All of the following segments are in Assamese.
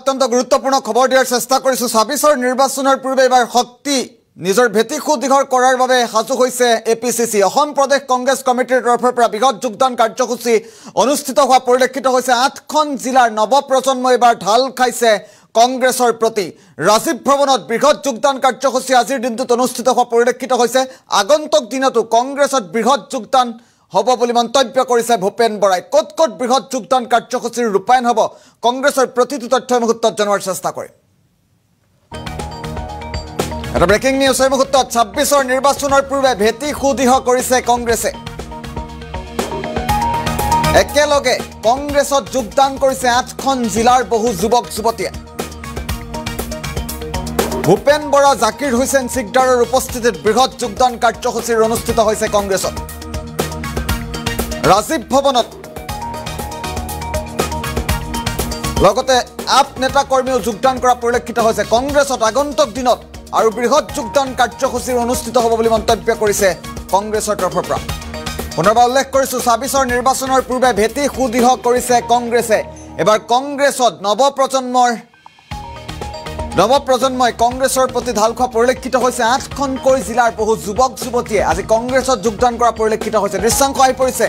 অত্যন্ত গুৰুত্বপূৰ্ণ খবৰ দিয়াৰ চেষ্টা কৰিছো ২৬ৰ নিৰ্বাচনৰ পূৰ্বে এবাৰ শক্তি নিজৰ ভেটি সুদৃঢ় কৰাৰ বাবে সাজু হৈছে এপিচিচি অসম প্ৰদেশ কংগ্ৰেছ কমিটিৰ তৰফৰ পৰা বৃহৎ যোগদান কাৰ্যসূচী অনুষ্ঠিত হোৱা পৰিলক্ষিত হৈছে ৮খন জিলাৰ নৱপ্ৰজন্ম এবাৰ ঢাল খাইছে কংগ্ৰেছৰ প্ৰতি ৰাজীৱ ভৱনত বৃহৎ যোগদান কাৰ্যসূচী আজিৰ দিনটোত অনুষ্ঠিত হোৱা পৰিলক্ষিত হৈছে আগন্তুক দিনতো কংগ্ৰেছত বৃহৎ যোগদান হব বুলি মন্তব্য কৰিছে ভূপেন বৰাই কত কত বৃহৎ যোগদান কাৰ্যসূচীৰ ৰূপায়ণ হব কংগ্ৰেছৰ প্ৰতিটো তথ্য মুহূৰ্তত জনোৱাৰ চেষ্টা কৰে এটা ব্ৰেকিং নিউজ এই মুহূৰ্তত ২৬ৰ নিৰ্বাচনৰ পূৰ্বে ভেটি সুদৃঢ় কৰিছে কংগ্ৰেছে একেলগে কংগ্ৰেছত যোগদান কৰিছে ৮খন জিলাৰ বহু যুৱক যুৱতীয়ে ভূপেন বৰা জাকিৰ হুছেইন সিকদাৰৰ উপস্থিতিত বৃহৎ যোগদান কাৰ্যসূচীৰ অনুষ্ঠিত হৈছে কংগ্ৰেছত ৰাজীৱ ভৱনত লগতে আপ নেতা কৰ্মীও যোগদান কৰা পৰিলক্ষিত হৈছে কংগ্ৰেছত আগন্তুক দিনত আৰু বৃহৎ যোগদান কাৰ্যসূচীৰ অনুষ্ঠিত হ'ব বুলি মন্তব্য কৰিছে কংগ্ৰেছৰ তৰফৰ পৰা পুনৰবাৰ উল্লেখ কৰিছো ২৬ৰ নিৰ্বাচনৰ পূৰ্বে ভেটি সুদৃঢ় কৰিছে কংগ্ৰেছে এবাৰ কংগ্ৰেছত নৱপ্ৰজন্মই কংগ্ৰেছৰ প্ৰতি ঢাল খোৱা পৰিলক্ষিত হৈছে ৮খনকৈ জিলাৰ বহু যুৱক যুৱতীয়ে আজি কংগ্ৰেছত যোগদান কৰা পৰিলক্ষিত হৈছে দৃশ্যাংশ আহি পৰিছে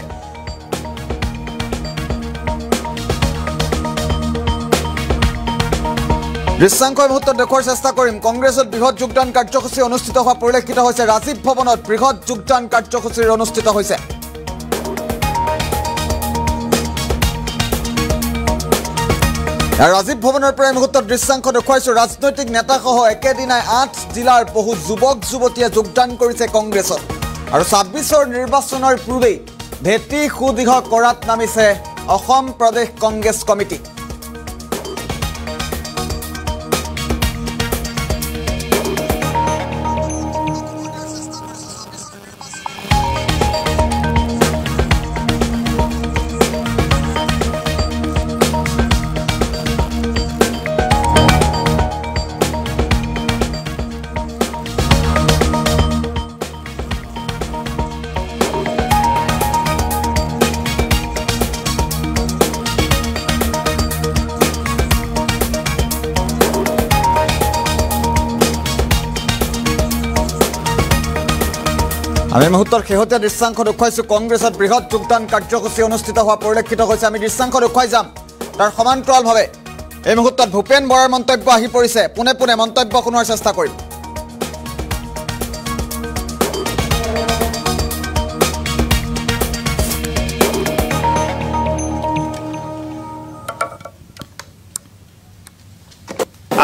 দৃশ্যাংশ মুহূৰ্তত দেখুৱাৰ চেষ্টা কৰিম কংগ্ৰেছত বৃহৎ যোগদান কাৰ্যসূচী অনুষ্ঠিত হোৱা পৰিলক্ষিত হৈছে ৰাজীৱ ভৱনত বৃহৎ যোগদান কাৰ্যসূচীৰ অনুষ্ঠিত হৈছে ৰাজীৱ ভৱনৰ পৰা মুহূৰ্তত দৃশ্যাংশ দেখুৱাইছো ৰাজনৈতিক নেতাসহ একেদিনাই ৮ জিলাৰ বহু যুৱক যুৱতীয়ে যোগদান কৰিছে কংগ্ৰেছত আৰু ২৬ৰ নিৰ্বাচনৰ পূৰ্বেই ভেটি সুদৃঢ় কৰাত নামিছে অসম প্ৰদেশ কংগ্ৰেছ কমিটি আমি মুহূৰ্তৰ শেহতীয়া দৃশ্যাংশ দেখুৱাইছো কংগ্ৰেছত বৃহৎ যোগদান কাৰ্যসূচী অনুষ্ঠিত হোৱা পৰিলক্ষিত হৈছে আমি দৃশ্যাংশ দেখুৱাই যাম তাৰ সমান্তৰালভাৱে এই মুহূৰ্তত ভূপেন বৰাৰ মন্তব্য আহি পৰিছে পুনে পুনে মন্তব্য শুনোৱাৰ চেষ্টা কৰিম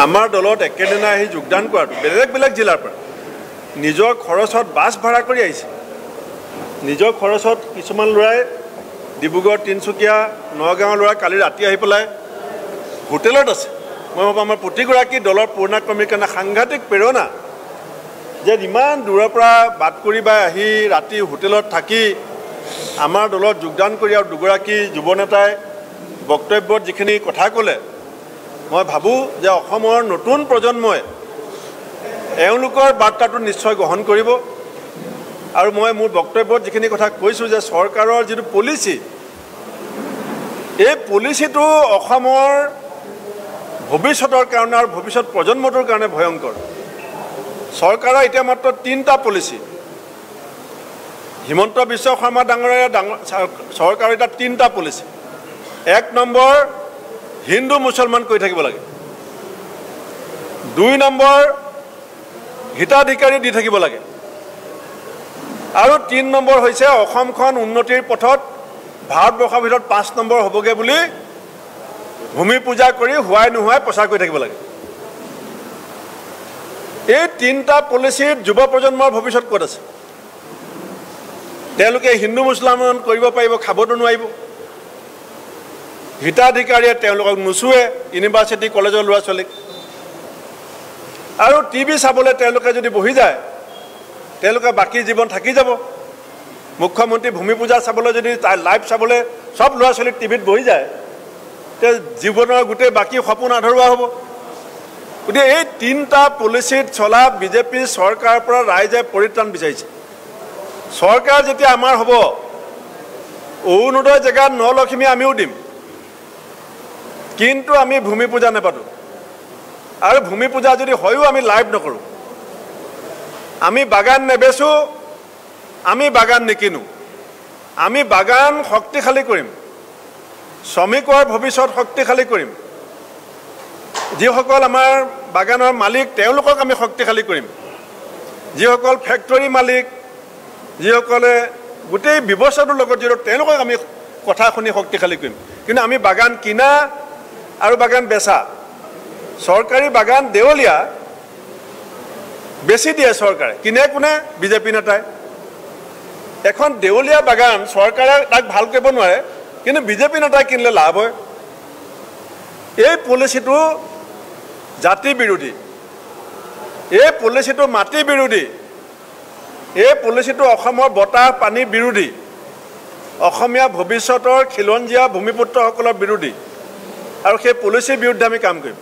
আমাৰ দলত একেদিনা আহি যোগদান কৰাটো বেলেগ জিলাৰ পৰা নিজৰ খৰচত বাছ ভাড়া কৰি আহিছে নিজৰ খৰচত কিছুমান ল'ৰাই ডিব্ৰুগড় তিনচুকীয়া নগাঁৱৰ ল'ৰা কালি ৰাতি আহি পেলাই হোটেলত আছে মই ভাবোঁ আমাৰ প্ৰতিগৰাকী দলৰ পুৰণা কৰ্মীৰ কাৰণে সাংঘাতিক প্ৰেৰণা যে ইমান দূৰৰ পৰা বাট কৰি বাই আহি ৰাতি হোটেলত থাকি আমাৰ দলত যোগদান কৰি আৰু দুগৰাকী যুৱ নেতাই বক্তব্যত যিখিনি কথা ক'লে মই ভাবোঁ যে অসমৰ নতুন প্ৰজন্মই এওঁলোকৰ বাৰ্তাটো নিশ্চয় গ্ৰহণ কৰিব আৰু মই মোৰ বক্তব্যত যিখিনি কথা কৈছোঁ যে চৰকাৰৰ যিটো পলিচি এই পলিচিটো অসমৰ ভৱিষ্যতৰ কাৰণে আৰু ভৱিষ্যত প্ৰজন্মটোৰ কাৰণে ভয়ংকৰ চৰকাৰৰ এতিয়া মাত্ৰ ৩টা পলিচি হিমন্ত বিশ্ব শৰ্মা ডাঙৰীয়া চৰকাৰৰ এতিয়া 3টা পলিচি 1 নম্বৰ হিন্দু মুছলমান কৈ থাকিব লাগে 2 নম্বৰ হিতাধিকাৰী দি থাকিব লাগে আৰু 3 নম্বৰ হৈছে অসমখন উন্নতিৰ পথত ভাৰতবৰ্ষৰ ভিতৰত 5 নম্বৰ হ'বগে বুলি ভূমি পূজা কৰি হোৱাই নোহোৱাই প্ৰচাৰ কৰি থাকিব লাগে এই 3টা পলিচিত যুৱ প্ৰজন্মৰ ভৱিষ্যত ক'ত আছে তেওঁলোকে হিন্দু মুছলমান কৰিব পাৰিব খাবতো নোৱাৰিব হিতাধিকাৰীয়ে তেওঁলোকক নুচুৱে ইউনিভাৰ্চিটি কলেজৰ ল'ৰা ছোৱালীক আৰু টিভি চাবলৈ তেওঁলোকে যদি বহি যায় তেওঁলোকে বাকী জীৱন থাকি যাব মুখ্যমন্ত্ৰী ভূমি পূজা চাবলৈ যদি লাইভ চাবলৈ সব ল'ৰা ছোৱালী টিভিত বহি যায় তে জীৱনৰ গোটেই বাকী সপোন আধৰুৱা হ'ব গতিকে এই 3টা পলিচিত চলা বিজেপি চৰকাৰৰ পৰা ৰাইজে পৰিত্ৰাণ বিচাৰিছে চৰকাৰ যেতিয়া আমাৰ হ'ব অৰুণোদয় জেগাত নলক্ষ্মী আমিও দিম কিন্তু আমি ভূমি পূজা নেপাতো আৰু ভূমি পূজা যদি হয়ও আমি লাইভ নকৰোঁ, আমি বাগান নেবেচোঁ, আমি বাগান নিকিনো, আমি বাগান শক্তিশালী কৰিম, শ্ৰমিকৰ ভৱিষ্যত শক্তিশালী কৰিম, যিসকল আমাৰ বাগানৰ মালিক তেওঁলোকক আমি শক্তিশালী কৰিম, যিসকল ফেক্টৰী মালিক, যিসকলে গোটেই ব্যৱস্থাটোৰ লগত জড়িত তেওঁলোকক আমি কথা শুনি শক্তিশালী কৰিম। কিন্তু আমি বাগান কিনা আৰু বাগান বেচা, চৰকাৰী বাগান দেৱলীয়া বেছি দিয়ে চৰকাৰে, কিনে কোনে? বিজেপি নেতাই। এখন দেৱলীয়া বাগান চৰকাৰে তাক ভাল কৰিব নোৱাৰে, কিন্তু বিজেপি নেতাই কিনিলে লাভ হয়। এই পলিচিটো জাতি বিৰোধী, এই পলিচিটো মাটি বিৰোধী, এই পলিচিটো অসমৰ বতাহ পানী বিৰোধী, অসমীয়া ভৱিষ্যতৰ খিলঞ্জীয়া ভূমিপুত্ৰসকলৰ বিৰোধী, আৰু সেই পলিচিৰ বিৰুদ্ধে আমি কাম কৰিম।